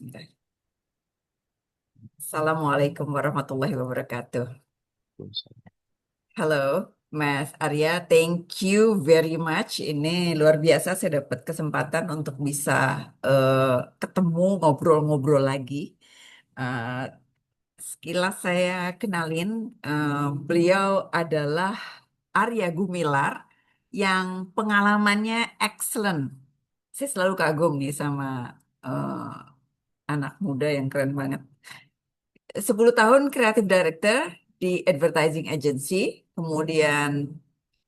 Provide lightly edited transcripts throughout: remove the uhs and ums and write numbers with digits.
Sebentar. Assalamualaikum warahmatullahi wabarakatuh. Halo, Mas Arya. Thank you very much. Ini luar biasa saya dapat kesempatan untuk bisa ketemu ngobrol-ngobrol lagi. Eh, Sekilas saya kenalin, beliau adalah Arya Gumilar yang pengalamannya excellent. Saya selalu kagum nih sama anak muda yang keren banget. 10 tahun Creative Director di advertising agency, kemudian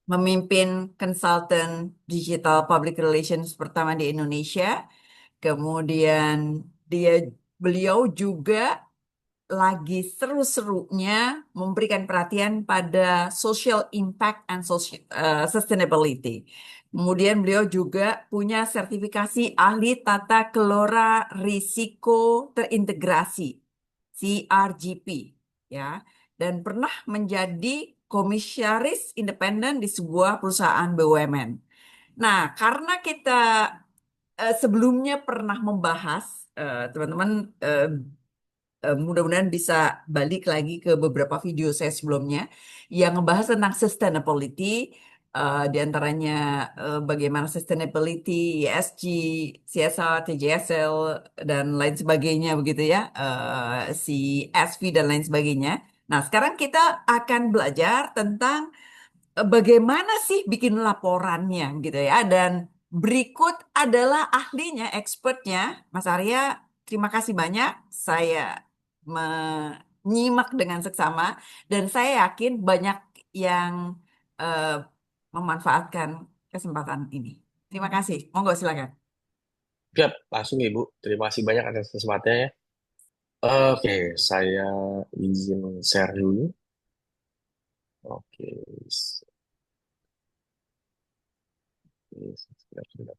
memimpin konsultan digital public relations pertama di Indonesia, kemudian beliau juga lagi seru-serunya memberikan perhatian pada social impact and sustainability. Kemudian beliau juga punya sertifikasi ahli tata kelola risiko terintegrasi, CRGP, ya, dan pernah menjadi komisaris independen di sebuah perusahaan BUMN. Nah, karena kita sebelumnya pernah membahas, teman-teman, mudah-mudahan bisa balik lagi ke beberapa video saya sebelumnya yang ngebahas tentang sustainability, di antaranya bagaimana sustainability, ESG, CSR, TJSL, dan lain sebagainya begitu ya, CSV dan lain sebagainya. Nah, sekarang kita akan belajar tentang bagaimana sih bikin laporannya gitu ya. Dan berikut adalah ahlinya, expertnya, Mas Arya. Terima kasih banyak. Saya menyimak dengan seksama dan saya yakin banyak yang eh, memanfaatkan kesempatan ini. Terima kasih. Monggo silakan. Siap, langsung Ibu. Terima kasih banyak atas kesempatannya ya. Oke, saya izin share dulu. Oke, sebentar, sebentar.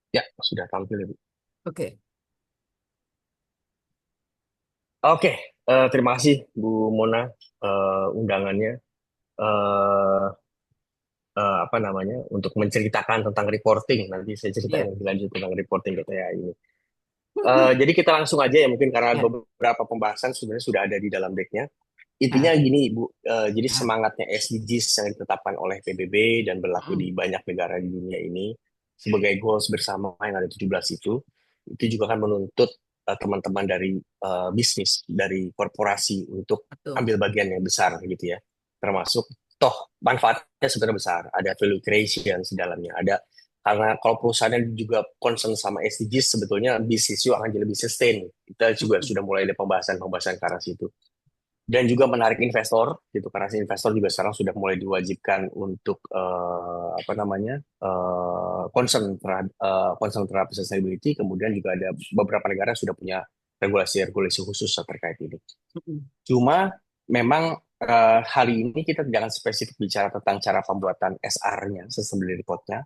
Ya, sudah tampil Ibu. Oke. Oke, terima kasih Bu Mona undangannya. eh Apa namanya untuk menceritakan tentang reporting. Nanti saya Iya. ceritain lebih lanjut tentang reporting KTA ini. Jadi kita langsung aja ya, mungkin karena Ya. beberapa pembahasan sebenarnya sudah ada di dalam decknya. Intinya Ah, gini, Bu. Jadi ah, semangatnya SDGs yang ditetapkan oleh PBB dan berlaku mm, di banyak negara di dunia ini sebagai goals bersama yang ada 17 itu juga kan menuntut teman-teman dari bisnis, dari korporasi untuk betul. ambil bagian yang besar gitu ya. Termasuk toh manfaatnya sebenarnya besar, ada value creation di dalamnya, ada karena kalau perusahaannya juga concern sama SDGs sebetulnya bisnis juga akan jadi lebih sustain. Kita juga Mm, sudah mulai ada pembahasan-pembahasan ke arah situ dan juga menarik investor gitu karena si investor juga sekarang sudah mulai diwajibkan untuk apa namanya concern terhadap sustainability, kemudian juga ada beberapa negara yang sudah punya regulasi-regulasi khusus terkait ini. mm, Cuma memang hari ini kita jangan spesifik bicara tentang cara pembuatan SR-nya, sustainability report-nya.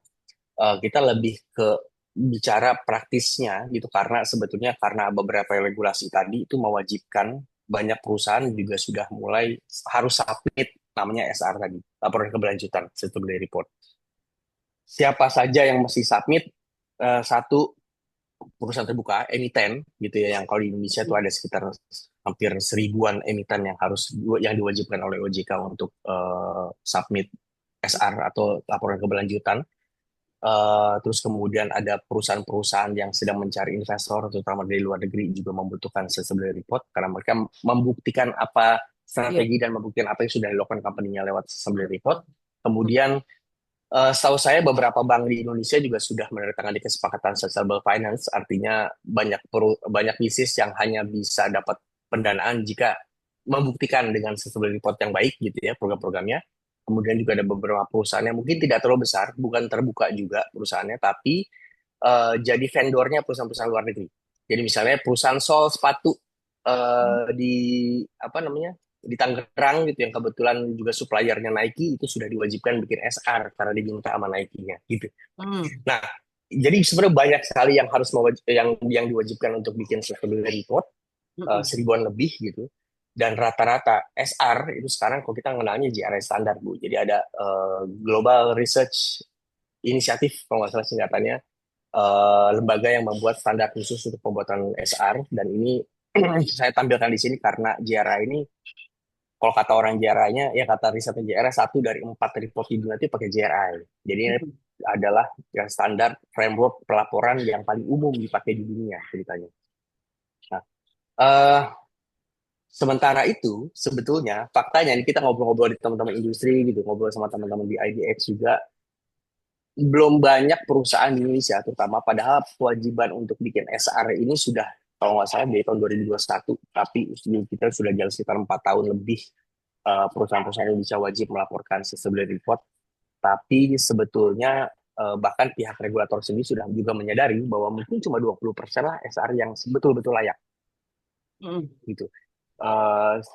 Kita lebih ke bicara praktisnya gitu karena sebetulnya karena beberapa regulasi tadi itu mewajibkan banyak perusahaan juga sudah mulai harus submit namanya SR tadi, laporan keberlanjutan sustainability report. Siapa saja yang mesti submit? Satu, perusahaan terbuka emiten gitu ya, yang kalau di Indonesia itu mm, ada sekitar hampir seribuan emiten yang diwajibkan oleh OJK untuk submit SR atau laporan keberlanjutan. Terus kemudian ada perusahaan-perusahaan yang sedang mencari investor, terutama dari luar negeri, juga membutuhkan sustainability report karena mereka membuktikan apa iya. strategi dan membuktikan apa yang sudah dilakukan company-nya lewat sustainability report. Mm, Kemudian setahu saya beberapa bank di Indonesia juga sudah menandatangani kesepakatan sustainable finance, artinya banyak bisnis yang hanya bisa dapat pendanaan jika membuktikan dengan sustainability report yang baik gitu ya program-programnya. Kemudian juga ada beberapa perusahaan yang mungkin tidak terlalu besar, bukan terbuka juga perusahaannya, tapi jadi vendornya perusahaan-perusahaan luar negeri. Jadi misalnya perusahaan sol sepatu di apa namanya di Tangerang gitu yang kebetulan juga suppliernya Nike itu sudah diwajibkan bikin SR karena diminta sama Nike-nya gitu. mm, Nah, jadi sebenarnya banyak sekali yang harus yang diwajibkan untuk bikin sustainability report, Mm-mm. seribuan lebih gitu. Dan rata-rata SR itu sekarang kalau kita mengenalnya GRI standar, Bu. Jadi ada Global Research Initiative kalau nggak salah singkatannya, lembaga yang membuat standar khusus untuk pembuatan SR. Dan ini saya tampilkan di sini karena JRA ini, kalau kata orang JRA-nya, ya kata risetnya JRA, satu dari 4 report di dunia itu pakai JRA. Jadi ini Mm-mm. adalah yang standar framework pelaporan yang paling umum dipakai di dunia ceritanya. Nah, eh, sementara itu sebetulnya faktanya ini, kita ngobrol-ngobrol di teman-teman industri gitu, ngobrol sama teman-teman di IDX juga, belum banyak perusahaan di Indonesia terutama, padahal kewajiban untuk bikin SR ini sudah, kalau nggak salah dari tahun 2021, tapi kita sudah jalan sekitar 4 tahun lebih, perusahaan-perusahaan Indonesia wajib melaporkan sustainability report. Tapi sebetulnya bahkan pihak regulator sendiri sudah juga menyadari bahwa mungkin cuma 20% lah SR yang betul-betul layak Mm-mm. gitu.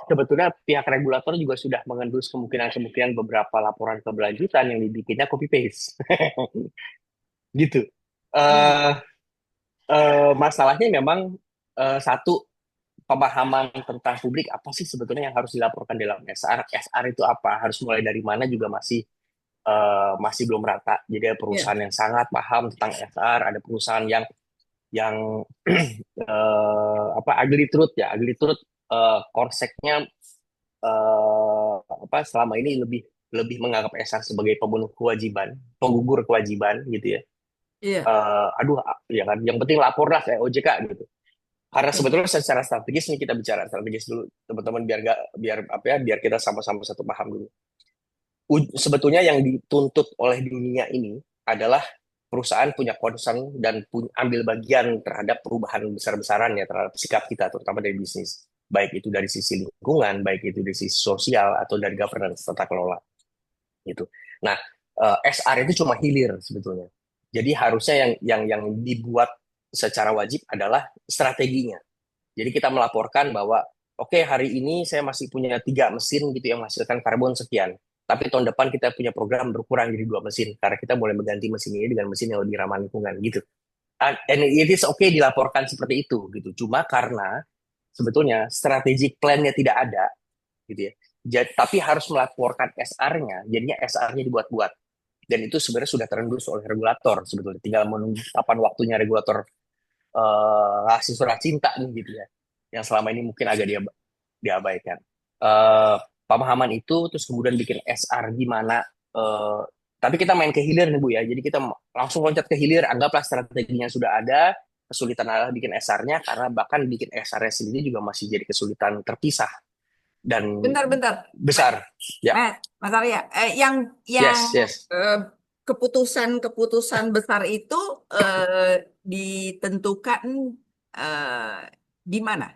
Sebetulnya pihak regulator juga sudah mengendus kemungkinan-kemungkinan beberapa laporan keberlanjutan yang dibikinnya copy paste gitu. Mm. Eh Masalahnya memang satu, pemahaman tentang publik apa sih sebetulnya yang harus dilaporkan dalam SR. SR itu apa? Harus mulai dari mana juga masih belum rata. Jadi ada Ya. perusahaan yang sangat paham tentang SR, ada perusahaan yang apa, ugly truth ya, ugly truth, korseknya apa, selama ini lebih lebih menganggap SR sebagai pemenuh kewajiban, penggugur kewajiban gitu ya. Iya. Aduh, ya kan, yang penting lapor lah kayak OJK gitu. Karena Iya. sebetulnya secara strategis nih, kita bicara strategis dulu teman-teman, biar gak, biar apa ya, biar kita sama-sama satu paham dulu. Sebetulnya yang dituntut oleh dunia ini adalah perusahaan punya concern dan ambil bagian terhadap perubahan besar-besaran ya terhadap sikap kita, terutama dari bisnis, baik itu dari sisi lingkungan, baik itu dari sisi sosial atau dari governance tata kelola gitu. Nah, SR itu cuma hilir sebetulnya. Jadi harusnya yang dibuat secara wajib adalah strateginya. Jadi kita melaporkan bahwa oke, hari ini saya masih punya 3 mesin gitu yang menghasilkan karbon sekian. Tapi tahun depan kita punya program berkurang jadi 2 mesin karena kita mulai mengganti mesin ini dengan mesin yang lebih ramah lingkungan gitu. And it is okay dilaporkan seperti itu gitu. Cuma karena sebetulnya strategic plan-nya tidak ada gitu ya. Jadi, tapi harus melaporkan SR-nya, jadinya SR-nya dibuat-buat. Dan itu sebenarnya sudah terendus oleh regulator sebetulnya. Tinggal menunggu kapan waktunya regulator ngasih surat cinta nih gitu ya, yang selama ini mungkin agak diabaikan. Eh, Pemahaman itu terus kemudian bikin SR gimana, eh, tapi kita main ke hilir nih Bu ya, jadi kita langsung loncat ke hilir, anggaplah strateginya sudah ada, kesulitan adalah bikin SR-nya, karena bahkan bikin SR-nya sendiri juga masih jadi kesulitan terpisah dan Bentar-bentar. besar ya. Mas Arya, yang Yes, yes. eh, keputusan-keputusan besar itu ditentukan eh, di mana?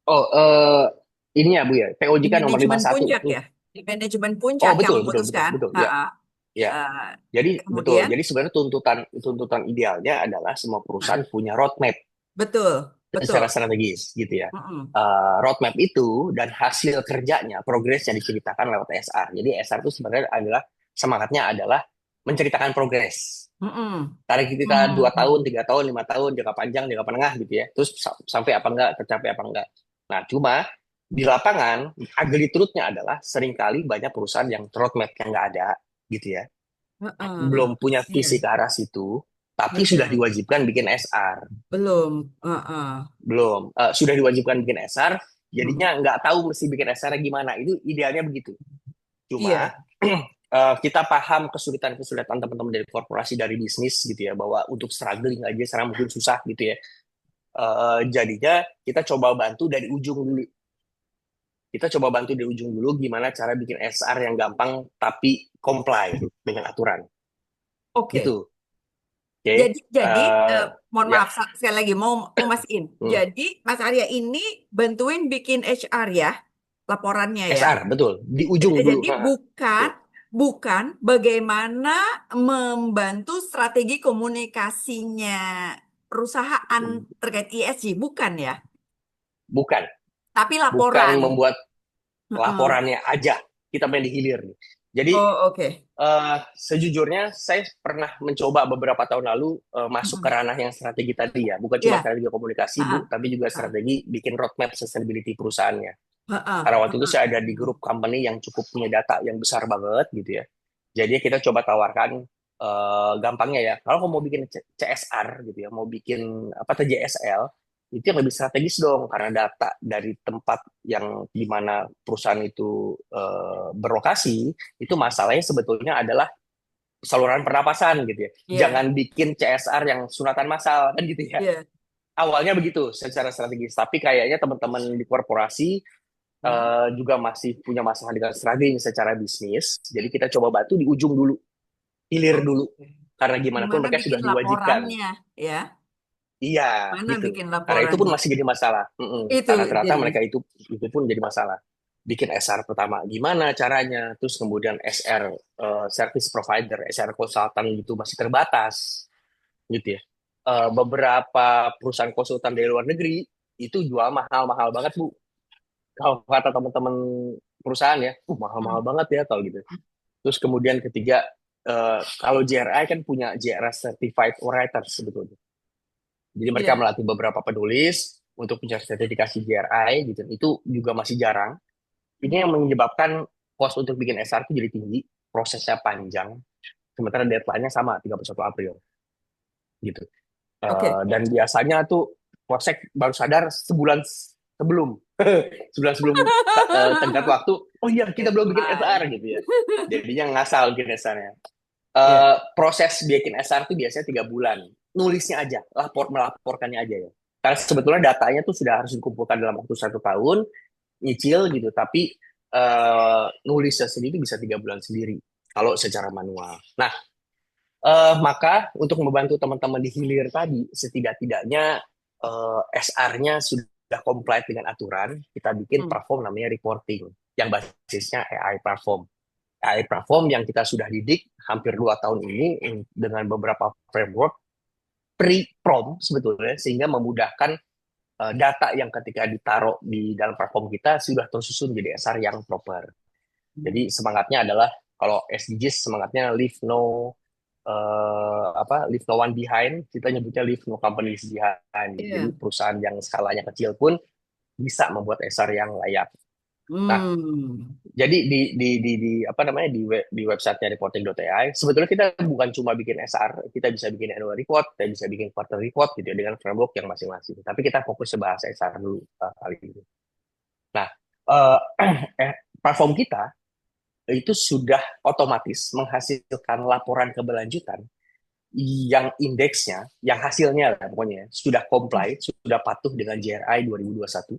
Oh, ini ya Bu ya, Di POJK nomor manajemen 51 puncak tuh. ya? Di manajemen Oh, puncak yang betul, betul, betul, memutuskan. betul ya. Ha-ha. Ya, Eh, jadi betul. Kemudian, Jadi sebenarnya tuntutan tuntutan idealnya adalah semua perusahaan ha, punya roadmap betul, secara betul. strategis gitu ya. Mm-mm. Roadmap itu dan hasil kerjanya, progresnya diceritakan lewat SR. Jadi SR itu sebenarnya adalah, semangatnya adalah menceritakan progres. Mm-mm. Tarik kita 2 tahun, Mm. 3 tahun, 5 tahun, jangka panjang, jangka menengah gitu ya. Terus sampai apa enggak, tercapai apa enggak. Nah, cuma di lapangan, ugly truth-nya adalah seringkali banyak perusahaan yang roadmap yang nggak ada gitu ya, Heeh. belum punya Iya, visi ke arah situ, tapi sudah betul. diwajibkan bikin SR. Belum. Heeh. Belum. Sudah diwajibkan bikin SR, Mm. jadinya nggak tahu mesti bikin SR gimana. Itu idealnya begitu. Cuma Iya. kita paham kesulitan-kesulitan teman-teman dari korporasi, dari bisnis gitu ya, bahwa untuk struggling aja sekarang mungkin susah gitu ya. Jadinya kita coba bantu dari ujung dulu. Kita coba bantu dari ujung dulu gimana cara bikin SR yang gampang tapi comply dengan aturan. Oke. Gitu. Oke. Jadi, Eh, mohon ya, maaf sekali lagi mau mastiin. hmm. Jadi Mas Arya ini bantuin bikin HR ya, laporannya ya. SR betul di ujung dulu. Jadi Ha, bukan betul. bukan bagaimana membantu strategi komunikasinya perusahaan terkait ESG, bukan ya. Bukan, Tapi bukan laporan. membuat Heeh. laporannya aja. Kita main di hilir nih. Jadi Oh, oke. sejujurnya saya pernah mencoba beberapa tahun lalu masuk ke Mm-mm. ranah yang strategi tadi ya, bukan cuma Ya. strategi komunikasi Ah, Bu, tapi juga ah, strategi bikin roadmap sustainability perusahaannya. ah, ah, Karena waktu itu ah, saya ada di grup company yang cukup punya data yang besar banget gitu ya. Jadi kita coba tawarkan gampangnya ya, kalau kamu mau bikin CSR gitu ya, mau bikin apa tuh JSL, itu yang lebih strategis dong karena data dari tempat yang di mana perusahaan itu berlokasi, itu masalahnya sebetulnya adalah saluran pernapasan gitu ya. Iya. Jangan bikin CSR yang sunatan massal kan gitu ya. Iya. Awalnya begitu secara strategis, tapi kayaknya teman-teman di korporasi Hmm. juga masih punya masalah dengan strategi secara bisnis. Jadi kita coba bantu di ujung dulu, hilir dulu. Oke. Karena gimana pun Gimana mereka bikin sudah diwajibkan. laporannya, ya? Iya, Mana gitu. bikin Karena itu pun laporannya? masih jadi masalah. Mm-mm. Itu Karena ternyata jadi. mereka itu pun jadi masalah. Bikin SR pertama gimana caranya, terus kemudian SR service provider, SR consultant gitu masih terbatas, gitu ya. Beberapa perusahaan konsultan dari luar negeri itu jual mahal-mahal banget Bu. Kalau kata teman-teman perusahaan ya, mahal-mahal Hmm. banget ya kalau gitu. Terus kemudian ketiga, kalau JRI kan punya JRS Certified Writers sebetulnya. Jadi mereka Iya. melatih beberapa penulis untuk punya sertifikasi JRI gitu. Itu juga masih jarang. Ini yang menyebabkan cost untuk bikin SR itu jadi tinggi, prosesnya panjang, sementara deadline-nya sama 31 April gitu. Oke. Dan biasanya tuh proses baru sadar sebulan sebelum sebulan sebelum tenggat waktu, oh iya kita belum bikin SR Deadline. gitu ya. Jadinya ngasal bikin SR-nya. Iya. Proses bikin SR itu biasanya 3 bulan. Nulisnya aja, melaporkannya aja ya. Karena sebetulnya datanya tuh sudah harus dikumpulkan dalam waktu 1 tahun, nyicil gitu. Tapi nulisnya sendiri bisa 3 bulan sendiri kalau secara manual. Nah, maka untuk membantu teman-teman di hilir tadi, setidak-tidaknya SR-nya sudah comply dengan aturan, kita bikin Hmm. platform namanya reporting, yang basisnya AI platform. AI platform yang kita sudah didik hampir 2 tahun ini dengan beberapa framework pre-prom sebetulnya, sehingga memudahkan data yang ketika ditaruh di dalam platform kita sudah tersusun jadi SR yang proper. Jadi semangatnya adalah kalau SDGs semangatnya leave no leave no one behind, kita nyebutnya leave no companies behind. Jadi Iya. perusahaan yang skalanya kecil pun bisa membuat SR yang layak. Nah, Hmm. jadi di apa namanya di websitenya reporting.ai sebetulnya kita bukan cuma bikin SR, kita bisa bikin annual report, kita bisa bikin quarter report gitu ya dengan framework yang masing-masing. Tapi kita fokus bahas SR dulu kali ini. Nah, uh, platform kita itu sudah otomatis menghasilkan laporan keberlanjutan yang indeksnya, yang hasilnya lah pokoknya sudah comply, sudah patuh dengan JRI 2021,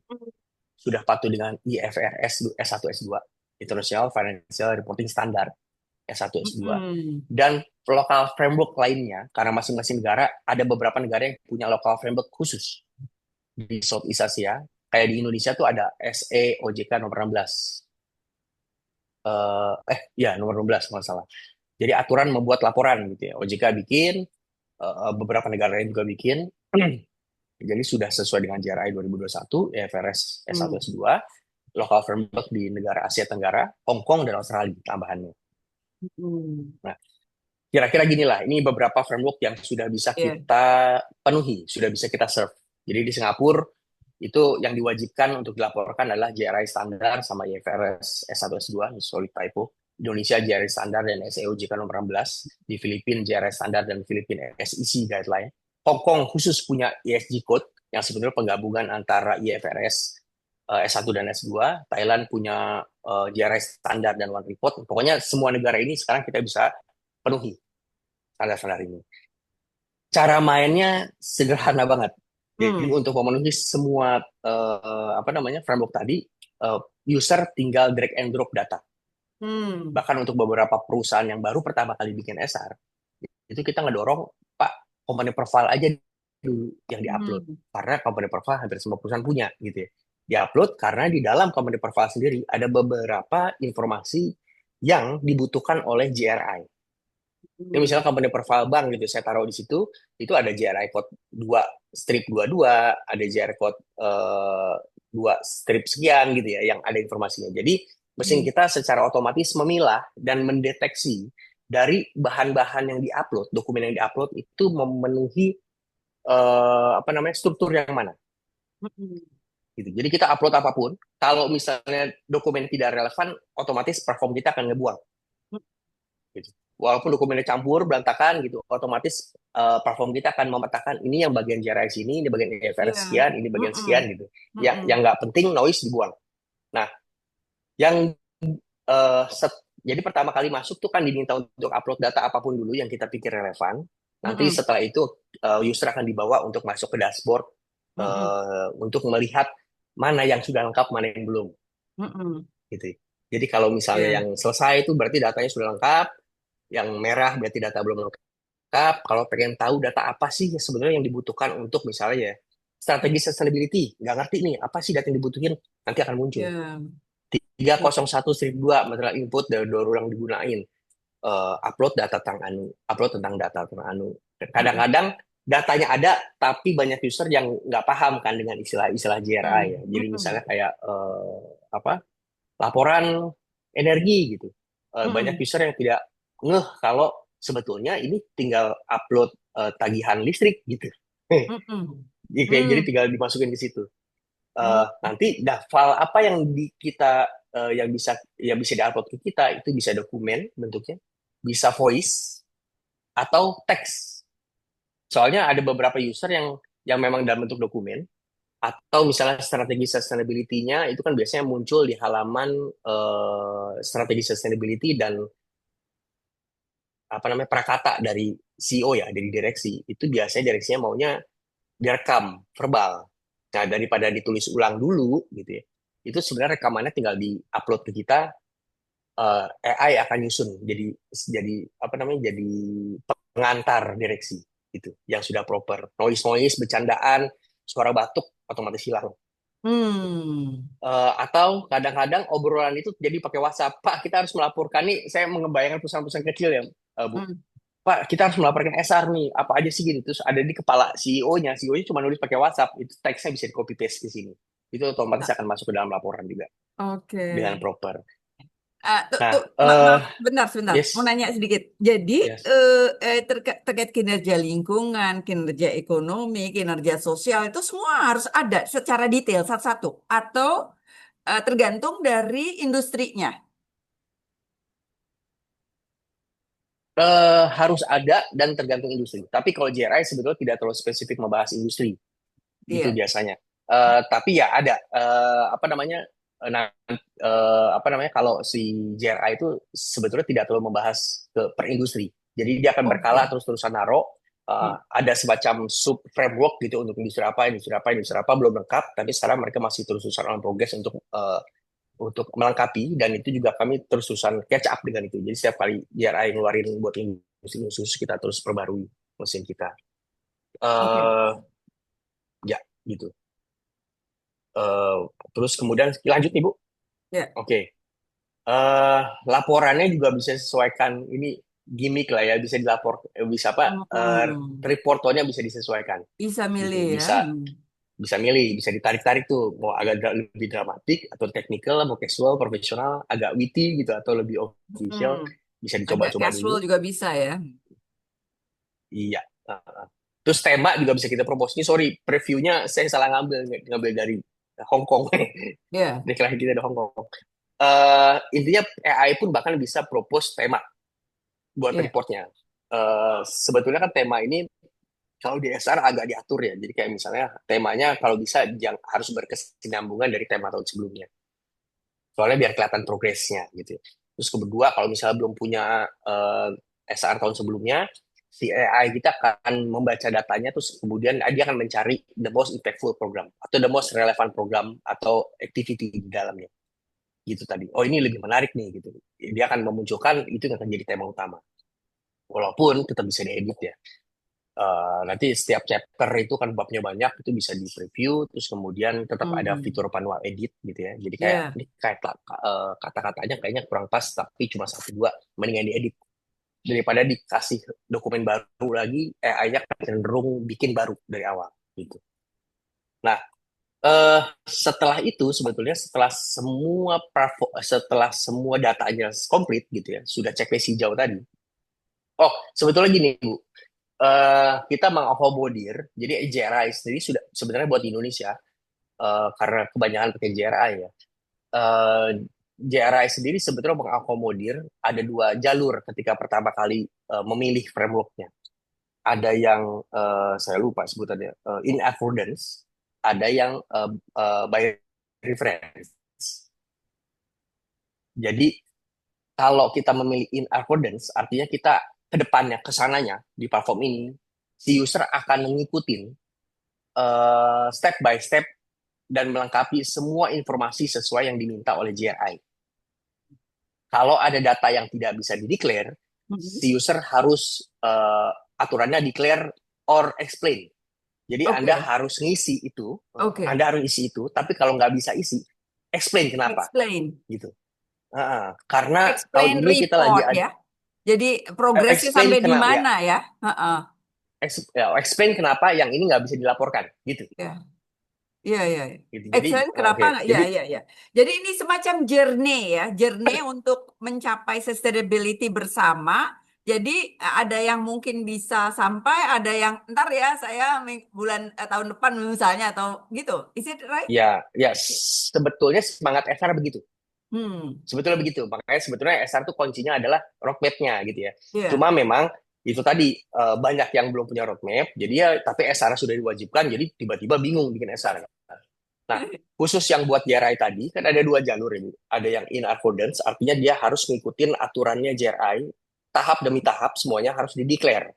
sudah patuh dengan IFRS S1 S2, International Financial Reporting Standard S1 S2, Hmm. dan lokal framework lainnya, karena masing-masing negara, ada beberapa negara yang punya lokal framework khusus. Di Southeast Asia, kayak di Indonesia tuh ada SE OJK nomor 16. Ya nomor 16 nggak salah. Jadi aturan membuat laporan gitu ya. OJK bikin, beberapa negara lain juga bikin. Jadi sudah sesuai dengan JRI 2021, IFRS S1 Hmm. S2, local framework di negara Asia Tenggara, Hong Kong dan Australia tambahannya. Hmm. Nah, kira-kira gini lah, ini beberapa framework yang sudah bisa Iya. kita penuhi, sudah bisa kita serve. Jadi di Singapura itu yang diwajibkan untuk dilaporkan adalah JRI standar sama IFRS S1 S2, sorry typo. Indonesia JRI standar dan SEOJK nomor 16, di Filipina JRI standar dan Filipina SEC guideline. Hong Kong khusus punya ESG code yang sebenarnya penggabungan antara IFRS S1 dan S2. Thailand punya JRI standar dan One Report. Pokoknya semua negara ini sekarang kita bisa penuhi standar-standar ini. Cara mainnya sederhana banget. Jadi Hmm. untuk memenuhi semua apa namanya framework tadi, user tinggal drag and drop data. Hmm. Bahkan untuk beberapa perusahaan yang baru pertama kali bikin SR, itu kita ngedorong, Pak, company profile aja dulu yang diupload. Hmm. Karena company profile hampir semua perusahaan punya gitu ya. Diupload karena di dalam company profile sendiri ada beberapa informasi yang dibutuhkan oleh JRI. Ini Hmm. misalnya company profile bank gitu, saya taruh di situ, itu ada JRI code 2 strip 22, ada JRI code 2 strip sekian gitu ya, yang ada informasinya. Jadi mesin kita secara otomatis memilah dan mendeteksi dari bahan-bahan yang diupload, dokumen yang diupload itu memenuhi apa namanya struktur yang mana. Gitu. Jadi kita upload apapun, kalau misalnya dokumen tidak relevan, otomatis platform kita akan ngebuang. Gitu. Walaupun dokumennya campur, berantakan gitu, otomatis platform kita akan memetakan ini yang bagian JRI sini, ini bagian Iya. IFRS sekian, ini bagian sekian Mm-mm. gitu. Ya, Mm-mm. yang nggak penting noise dibuang. Nah, yang eh, set- jadi pertama kali masuk tuh kan diminta untuk upload data apapun dulu yang kita pikir relevan. Nanti Mm-mm. setelah itu user akan dibawa untuk masuk ke dashboard Mm-mm. untuk melihat mana yang sudah lengkap, mana yang belum Mm-mm. gitu. Jadi kalau misalnya Iya. yang selesai itu berarti datanya sudah lengkap, yang merah berarti data belum lengkap. Kalau pengen tahu data apa sih sebenarnya yang dibutuhkan untuk misalnya ya strategi sustainability, nggak ngerti nih apa sih data yang dibutuhin, nanti akan muncul. Iya. Iya. 301-2 material input dari daur ulang digunain. Upload data tentang anu, upload tentang data tentang anu. Mm-mm. Kadang-kadang datanya ada, tapi banyak user yang nggak paham kan dengan istilah-istilah GRI ya. Jadi misalnya Mm-mm. kayak apa laporan energi gitu. Banyak Mm-mm. user yang tidak ngeh kalau sebetulnya ini tinggal upload tagihan listrik gitu. Mm-mm. Jadi Mm. tinggal dimasukin ke situ. Mm. Nanti file apa yang kita yang bisa diupload ke kita itu bisa dokumen bentuknya, bisa voice atau teks. Soalnya ada beberapa user yang memang dalam bentuk dokumen atau misalnya strategi sustainability-nya itu kan biasanya muncul di halaman strategi sustainability dan apa namanya prakata dari CEO ya dari direksi itu biasanya direksinya maunya direkam verbal. Nah, daripada ditulis ulang dulu gitu ya. Itu sebenarnya rekamannya tinggal di-upload ke kita, AI akan nyusun jadi apa namanya? Jadi pengantar direksi gitu yang sudah proper. Noise-noise, bercandaan, suara batuk otomatis hilang. Mm. Atau kadang-kadang obrolan itu jadi pakai WhatsApp. Pak, kita harus melaporkan nih. Saya mengembayangkan perusahaan-perusahaan kecil ya, Bu. Mm. Pak, kita harus melaporkan SR nih. Apa aja sih gitu. Terus ada di kepala CEO-nya. CEO-nya cuma nulis pakai WhatsApp. Itu teksnya bisa di copy paste ke sini. Itu otomatis Ah, akan masuk ke dalam laporan juga oke. dengan proper. Tuh, Nah, maaf, bentar, sebentar. Mau yes, nanya sedikit. Jadi, yes. terkait kinerja lingkungan, kinerja ekonomi, kinerja sosial, itu semua harus ada secara detail satu-satu. Atau tergantung dari industrinya. Harus ada dan tergantung industri. Tapi kalau JRI sebetulnya tidak terlalu spesifik membahas industri. Gitu Iya. biasanya. Tapi ya ada apa namanya? Nah, apa namanya? Kalau si JRI itu sebetulnya tidak terlalu membahas ke per industri. Jadi dia akan berkala Oke. terus-terusan naro. Hmm. Ada semacam sub framework gitu untuk industri apa belum lengkap. Tapi sekarang mereka masih terus-terusan on progress untuk melengkapi dan itu juga kami terus-terusan catch up dengan itu. Jadi setiap kali JRI ngeluarin buat industri khusus kita terus perbarui mesin kita. Oke. eh Ya gitu. Eh, Terus kemudian lanjut Ibu. Ya. Oke. eh Laporannya juga bisa sesuaikan ini gimmick lah ya, bisa dilapor bisa apa? Hmm. Report tone-nya bisa disesuaikan Bisa gitu. milih ya. Bisa bisa milih, bisa ditarik-tarik tuh mau agak lebih dramatik atau technical, mau casual, profesional, agak witty gitu atau lebih official, Hmm. bisa Agak dicoba-coba casual dulu. juga bisa ya. Iya. Terus tema juga bisa kita propose. Ini sorry, previewnya saya salah ngambil dari Hong Kong. Ya. Dari kita dari Hong Kong. Intinya AI pun bahkan bisa propose tema buat Ya. reportnya. Sebetulnya kan tema ini kalau di SR agak diatur ya. Jadi kayak misalnya temanya kalau bisa yang harus berkesinambungan dari tema tahun sebelumnya. Soalnya biar kelihatan progresnya gitu. Terus kedua kalau misalnya belum punya SR tahun sebelumnya, si AI kita akan membaca datanya terus kemudian dia akan mencari the most impactful program atau the most relevant program atau activity di dalamnya gitu tadi. Oh ini lebih menarik nih gitu. Dia akan memunculkan itu yang akan jadi tema utama. Walaupun tetap bisa diedit ya. Nanti setiap chapter itu kan babnya banyak itu bisa di preview terus kemudian tetap ada Hmm. fitur manual edit gitu ya. Jadi kayak Ya. ini kayak kata-katanya kayaknya kurang pas tapi cuma satu dua mendingan diedit daripada dikasih dokumen baru lagi AI-nya cenderung bikin baru dari awal gitu. Nah, Setelah itu sebetulnya setelah semua datanya komplit gitu ya, sudah checklist hijau tadi. Oh, sebetulnya gini Bu, kita mengakomodir, jadi JRI sendiri sudah sebenarnya buat Indonesia, karena kebanyakan pakai JRI ya. eh, JRI sendiri sebetulnya mengakomodir ada dua jalur ketika pertama kali memilih frameworknya. Ada yang saya lupa sebutannya in accordance, ada yang by reference. Jadi kalau kita memilih in accordance, artinya kita ke depannya, ke sananya di platform ini, si user akan mengikuti step by step dan melengkapi semua informasi sesuai yang diminta oleh JRI. Kalau ada data yang tidak bisa di-declare, Mhm. si user harus aturannya declare or explain. Jadi Anda Oke, harus ngisi itu, oke. Anda harus isi itu, tapi kalau nggak bisa isi, explain kenapa, Explain. gitu. Karena tahun Explain ini kita lagi report ya. Jadi progresnya explain sampai di kenapa ya, mana ya? Heeh. explain kenapa yang ini nggak bisa dilaporkan, gitu. Ya. Iya, iya, iya. Gitu. Jadi Excellent, kenapa oke, nggak? Ya, jadi ya, ya. Jadi ini semacam journey ya, journey untuk mencapai sustainability bersama. Jadi ada yang mungkin bisa sampai, ada yang ntar ya saya bulan tahun depan misalnya atau gitu. Is it right? ya sebetulnya semangat SR begitu. Hmm, Sebetulnya begitu. Makanya sebetulnya SR itu kuncinya adalah roadmap-nya gitu ya. ya, Cuma memang itu tadi banyak yang belum punya roadmap, jadi ya tapi SR sudah diwajibkan, jadi tiba-tiba bingung bikin SR. Nah, khusus yang buat JRI tadi kan ada dua jalur ini. Ada yang in accordance, artinya dia harus ngikutin aturannya JRI tahap demi tahap, semuanya harus dideklar.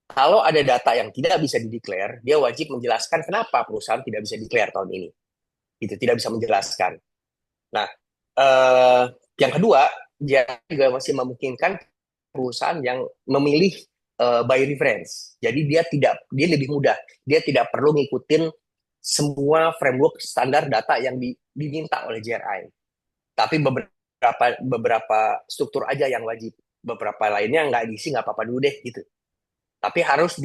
Kalau ada data yang tidak bisa dideklar, dia wajib menjelaskan kenapa perusahaan tidak bisa declare tahun ini. Itu tidak bisa menjelaskan. Nah, eh, yang kedua, dia juga masih memungkinkan perusahaan yang memilih by reference. Jadi dia lebih mudah. Dia tidak perlu ngikutin semua framework standar data yang diminta oleh JRI. Tapi beberapa struktur aja yang wajib. Beberapa lainnya nggak diisi nggak apa-apa dulu deh gitu. Tapi harus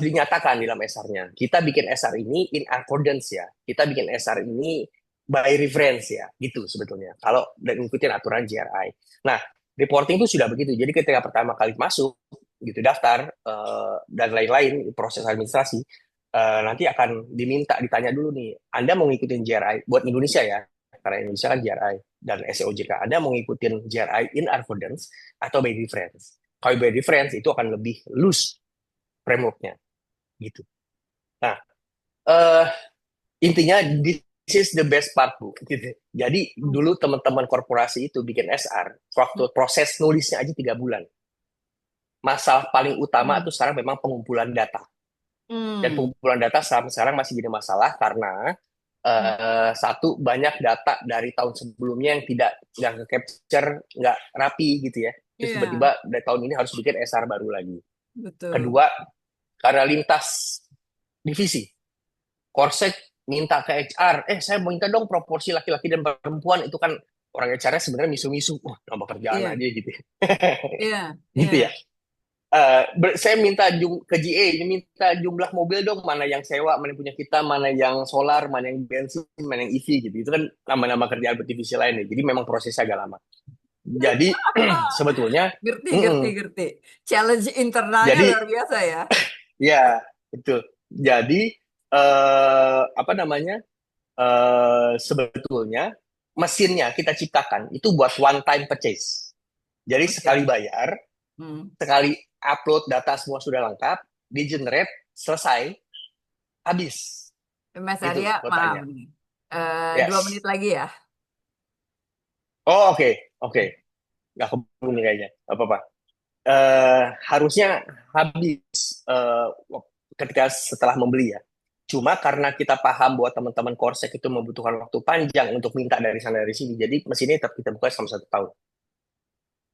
dinyatakan di dalam SR-nya. Kita bikin SR ini in accordance ya. Kita bikin SR ini by reference ya. Gitu sebetulnya. Kalau ngikutin aturan GRI. Nah, reporting itu sudah begitu. Jadi ketika pertama kali masuk gitu daftar dan lain-lain proses administrasi nanti akan ditanya dulu nih, Anda mau ngikutin GRI buat Indonesia ya, karena Indonesia kan GRI dan SEOJK, Anda mau ngikutin GRI in accordance atau by reference. Kalau by reference itu akan lebih loose frameworknya gitu. Nah, eh intinya this is the best part Bu. Gitu. Jadi dulu teman-teman korporasi itu bikin SR, waktu proses nulisnya aja 3 bulan. Masalah paling utama itu hmm, sekarang memang pengumpulan data. Dan hmm, pengumpulan data sekarang masih jadi masalah karena hmm. satu banyak data dari tahun sebelumnya yang tidak yang capture nggak rapi gitu ya. Terus Iya, tiba-tiba dari tahun ini harus bikin SR baru lagi. betul. Kedua, karena lintas divisi. Korsek minta ke HR, saya mau minta dong proporsi laki-laki dan perempuan, itu kan orang HR-nya sebenarnya misu-misu, nambah kerjaan Iya, aja gitu, iya, gitu ya. iya. Saya minta ke GA, ini minta jumlah mobil dong, mana yang sewa, mana yang punya kita, mana yang solar, mana yang bensin, mana yang EV gitu. Itu kan nama-nama kerjaan divisi lain ya. Jadi memang prosesnya agak lama. Jadi sebetulnya, Ngerti, ngerti, mm-mm. ngerti. Challenge internalnya Jadi luar biasa ya. ya betul. Jadi apa namanya? Sebetulnya mesinnya kita ciptakan itu buat one time purchase. Jadi sekali Oke. bayar, Hmm. sekali upload data semua sudah lengkap, di generate, selesai, habis. Mas Itu Arya, maaf kotanya. nih. 2 menit Yes. lagi ya. Oh, oke, oke. Nggak kebun nih kayaknya. Apa-apa. Harusnya habis ketika setelah membeli ya. Cuma karena kita paham bahwa teman-teman Korsek itu membutuhkan waktu panjang untuk minta dari sana dari sini, jadi mesinnya tetap kita buka selama 1 tahun.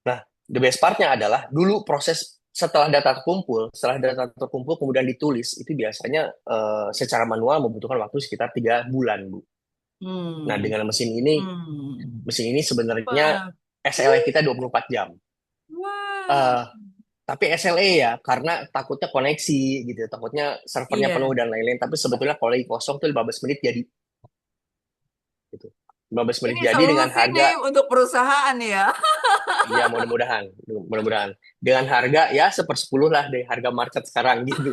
Nah, the best part-nya adalah dulu proses setelah data terkumpul kemudian ditulis, itu biasanya secara manual membutuhkan waktu sekitar 3 bulan, Bu. Nah, Hmm. dengan Hmm. mesin ini sebenarnya Wah. SLA kita 24 jam. Wah. Eh, tapi SLA ya, karena takutnya koneksi gitu, takutnya servernya penuh Iya. dan lain-lain. Tapi sebetulnya kalau lagi kosong tuh 15 menit jadi gitu. 15 menit Ini jadi dengan solusi harga, nih untuk perusahaan ya. ya mudah-mudahan, mudah-mudahan dengan harga ya sepersepuluh lah dari harga market sekarang gitu.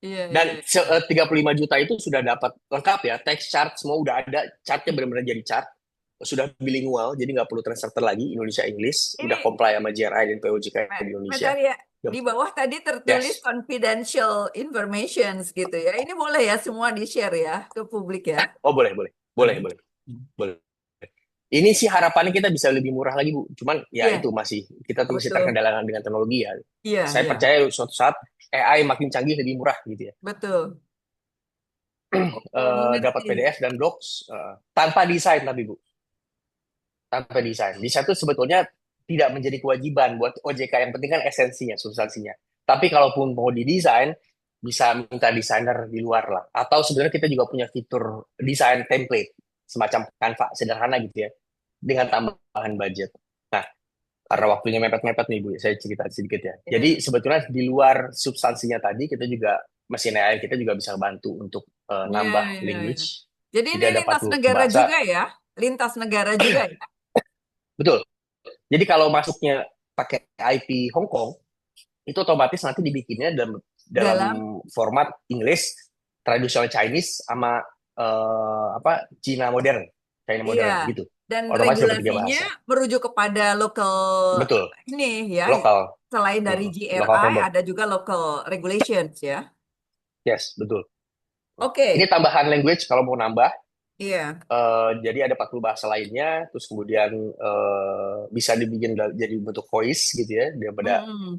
Iya, Dan iya. 35 juta itu sudah dapat lengkap ya, text chart semua udah ada, chartnya benar-benar jadi chart, sudah bilingual, jadi nggak perlu translator lagi Indonesia Inggris, udah Ini comply sama JRI dan POJK di Mas Indonesia. Arya, di bawah tadi tertulis Yes. confidential informations gitu ya. Ini boleh ya semua di-share ya ke publik ya. Oh boleh, boleh, boleh, Boleh. boleh, boleh. Ini sih harapannya kita bisa lebih murah lagi, Bu. Cuman ya Iya, itu masih, kita tuh masih betul. terkendala dengan teknologi ya. Iya, Saya iya, percaya suatu saat AI makin canggih lebih murah gitu ya. betul. Oke, Dapat mengerti. PDF dan docs tanpa desain tapi Bu. Tanpa desain. Desain itu sebetulnya tidak menjadi kewajiban buat OJK. Yang penting kan esensinya, substansinya. Tapi kalaupun mau didesain, bisa minta desainer di luar lah. Atau sebenarnya kita juga punya fitur desain template, semacam Canva, sederhana gitu ya, dengan tambahan budget. Nah, karena waktunya mepet-mepet nih Bu, saya cerita sedikit ya. Iya, Jadi sebetulnya di luar substansinya tadi, kita juga, mesin AI kita juga bisa bantu untuk iya, nambah iya, iya. language. Jadi ini Jadi ada lintas 40 negara bahasa. juga ya? Lintas negara juga ya? Betul. Jadi kalau masuknya pakai IP Hong Kong, itu otomatis nanti dibikinnya dalam dalam Dalam, format English, tradisional Chinese sama Cina modern, China iya. modern gitu. Dan Otomatis dapat tiga regulasinya bahasa. merujuk kepada lokal Betul, ini ya. lokal, Selain dari lokal GRI, framework. ada juga local regulations ya. Yes, betul. Ini Oke, tambahan language kalau mau nambah. iya. Jadi ada 40 bahasa lainnya, terus kemudian bisa dibikin jadi bentuk voice gitu ya, daripada Mm-mm.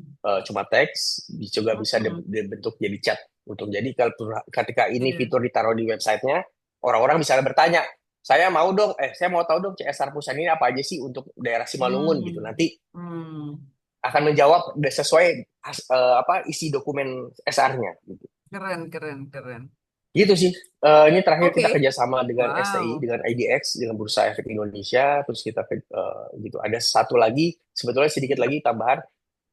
cuma teks, juga bisa Mm-mm. dibentuk jadi chat. Untuk jadi kalau ketika ini Iya. fitur ditaruh di websitenya, orang-orang bisa bertanya, saya mau tahu dong CSR perusahaan ini apa aja sih untuk daerah Simalungun gitu. Hmm. Nanti Hmm. akan menjawab sesuai isi dokumen SR-nya. Gitu. Keren, keren, keren. Gitu sih. Ini terakhir kita Oke. kerjasama dengan STI, Wow. dengan IDX, dengan Bursa Efek Indonesia. Terus kita gitu. Ada satu lagi, sebetulnya sedikit lagi tambahan.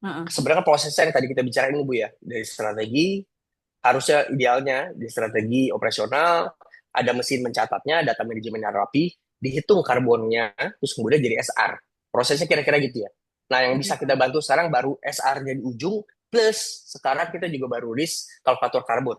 Heeh. Sebenarnya prosesnya yang tadi kita bicarain ini Bu ya, dari strategi, harusnya idealnya di strategi operasional, ada mesin mencatatnya, data manajemennya rapi, dihitung karbonnya, terus kemudian jadi SR. Prosesnya kira-kira gitu ya. Nah, yang bisa kita Iya. bantu sekarang baru SR-nya di ujung, plus sekarang kita juga baru list kalkulator karbon.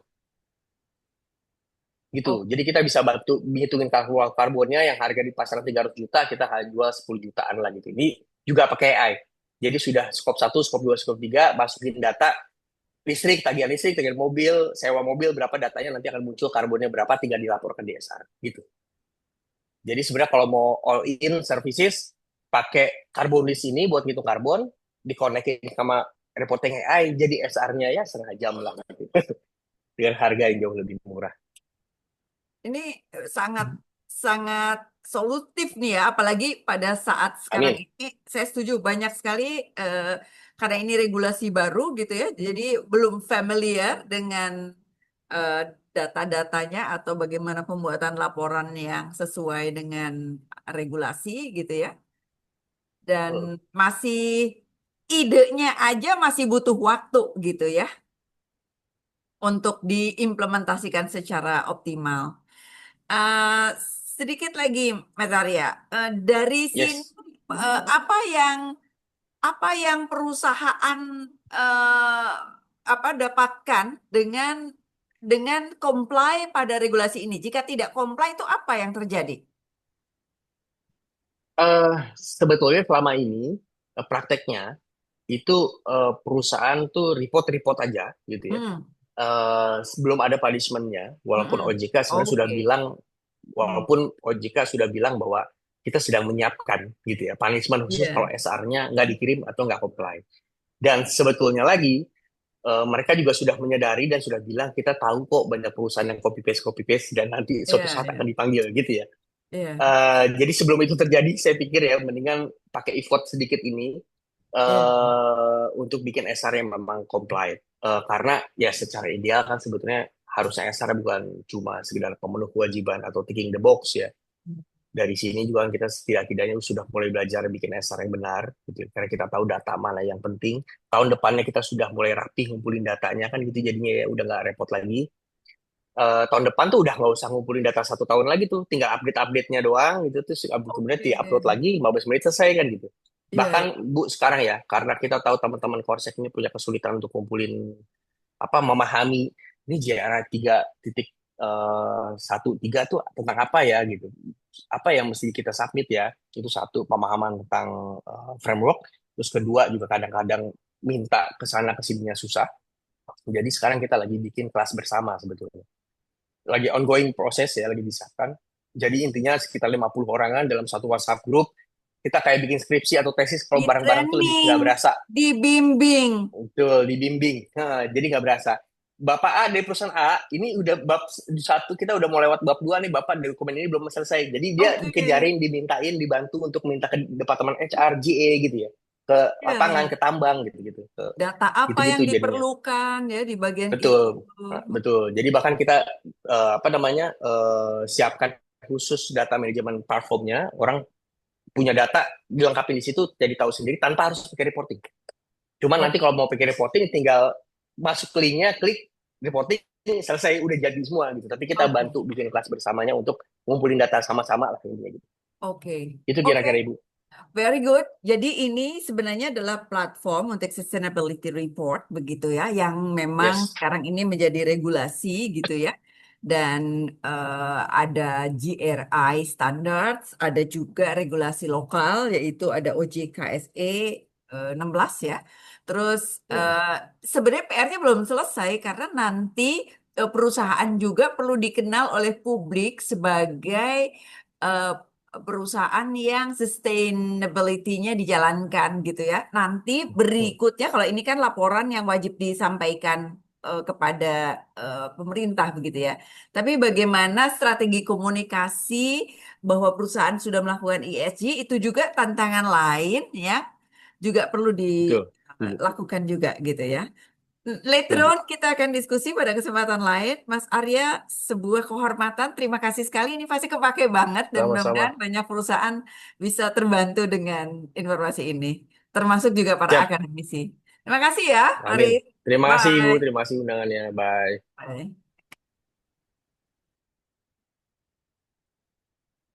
Gitu. Oh, Jadi kita bisa bantu ngitungin kalkulator karbonnya yang harga di pasaran 300 juta, kita jual 10 jutaan lah gitu. Ini juga pakai AI. Jadi sudah skop satu, skop 2, skop 3, masukin data, listrik, tagihan mobil, sewa mobil, berapa datanya nanti akan muncul, karbonnya berapa, tinggal dilaporkan di SR. Gitu. Jadi sebenarnya kalau mau all in services, pakai karbon list ini buat ngitung karbon, dikonekin sama reporting AI, jadi SR-nya ya setengah jam lah nanti. Dengan harga yang jauh lebih murah. ini sangat sangat solutif nih ya, apalagi pada saat sekarang Amin. ini saya setuju banyak sekali eh, karena ini regulasi baru gitu ya, jadi belum familiar dengan eh, data-datanya atau bagaimana pembuatan laporan yang sesuai dengan regulasi gitu ya, dan masih idenya aja masih butuh waktu gitu ya untuk diimplementasikan secara optimal. Eh, Sedikit lagi, Mas Arya. Dari sini Yes. yang perusahaan eh, dapatkan dengan comply pada regulasi ini? Jika tidak comply itu apa yang terjadi? Sebetulnya selama ini prakteknya itu perusahaan tuh report-report aja gitu ya. Hmm, Belum ada punishment-nya, walaupun mm-mm. OJK sebenarnya sudah Oke. bilang, Hmm, bahwa kita sedang menyiapkan gitu ya punishment khusus kalau iya, SR-nya nggak dikirim atau nggak comply. Dan sebetulnya lagi mereka juga sudah menyadari dan sudah bilang kita tahu kok banyak perusahaan yang copy paste dan nanti iya, suatu saat iya, akan dipanggil gitu ya. iya, Jadi sebelum itu terjadi, saya pikir ya mendingan pakai effort sedikit ini iya. untuk bikin SR yang memang comply. Karena ya secara ideal kan sebetulnya harusnya SR bukan cuma sekedar pemenuh kewajiban atau ticking the box ya. Dari sini juga kan kita setidak-tidaknya sudah mulai belajar bikin SR yang benar, gitu. Karena kita tahu data mana yang penting. Tahun depannya kita sudah mulai rapih ngumpulin datanya kan gitu, jadinya ya udah nggak repot lagi. Tahun depan tuh udah nggak usah ngumpulin data 1 tahun lagi tuh, tinggal update-update-nya doang gitu, terus kemudian Oke. di-upload lagi 15 menit selesai kan gitu. Iya, Bahkan iya. Bu sekarang ya, karena kita tahu teman-teman Korsek ini punya kesulitan untuk ngumpulin apa memahami ini JRA 3.13 tuh tentang apa ya gitu. Apa yang mesti kita submit ya? Itu satu pemahaman tentang framework. Terus kedua juga kadang-kadang minta ke sana ke sininya susah. Jadi sekarang kita lagi bikin kelas bersama sebetulnya. Lagi ongoing proses ya, lagi disahkan. Jadi intinya sekitar 50 orangan dalam satu WhatsApp group. Kita kayak bikin skripsi atau tesis kalau Di bareng-bareng tuh lebih training, nggak berasa. dibimbing. Betul, dibimbing. Nah, jadi nggak berasa. Bapak A dari perusahaan A, ini udah bab satu, kita udah mau lewat bab dua nih, Bapak dokumen ini belum selesai. Jadi dia Oke. dikejarin, dimintain, dibantu untuk minta ke departemen HR, GA gitu ya, ke Iya, lapangan, iya. ke tambang gitu-gitu, Data apa yang gitu-gitu jadinya. diperlukan ya di bagian itu. Betul, nah, betul. Jadi bahkan kita apa namanya siapkan khusus data manajemen platformnya, orang punya data dilengkapi di situ, jadi tahu sendiri tanpa harus pakai reporting. Cuman nanti Oke. kalau mau pakai reporting tinggal masuk ke linknya, klik reporting, selesai udah jadi semua gitu. Tapi kita Oke. bantu bikin kelas bersamanya untuk ngumpulin data sama-sama lah intinya gitu. Oke. Itu Oke. kira-kira Ibu. Very good. Jadi ini sebenarnya adalah platform untuk sustainability report begitu ya, yang memang Yes. sekarang ini menjadi regulasi gitu ya. Dan ada GRI standards, ada juga regulasi lokal yaitu ada OJKSE 16 ya. Terus Hmm. sebenarnya PR-nya belum selesai karena nanti perusahaan juga perlu dikenal oleh publik sebagai eh, perusahaan yang sustainability-nya dijalankan gitu ya. Nanti Hmm. berikutnya kalau ini kan laporan yang wajib disampaikan kepada pemerintah begitu ya. Tapi bagaimana strategi komunikasi bahwa perusahaan sudah melakukan ESG itu juga tantangan lain ya, juga perlu Betul. Setuju. dilakukan juga gitu ya. Later Setuju. on kita akan diskusi pada kesempatan lain. Mas Arya, sebuah kehormatan. Terima kasih sekali. Ini pasti kepake banget dan mudah-mudahan Sama-sama. banyak perusahaan bisa terbantu dengan informasi ini. Termasuk juga para Siap. akademisi. Terima kasih ya, Ari. Amin. Terima kasih Ibu, Bye. terima kasih undangannya. Bye. Bye.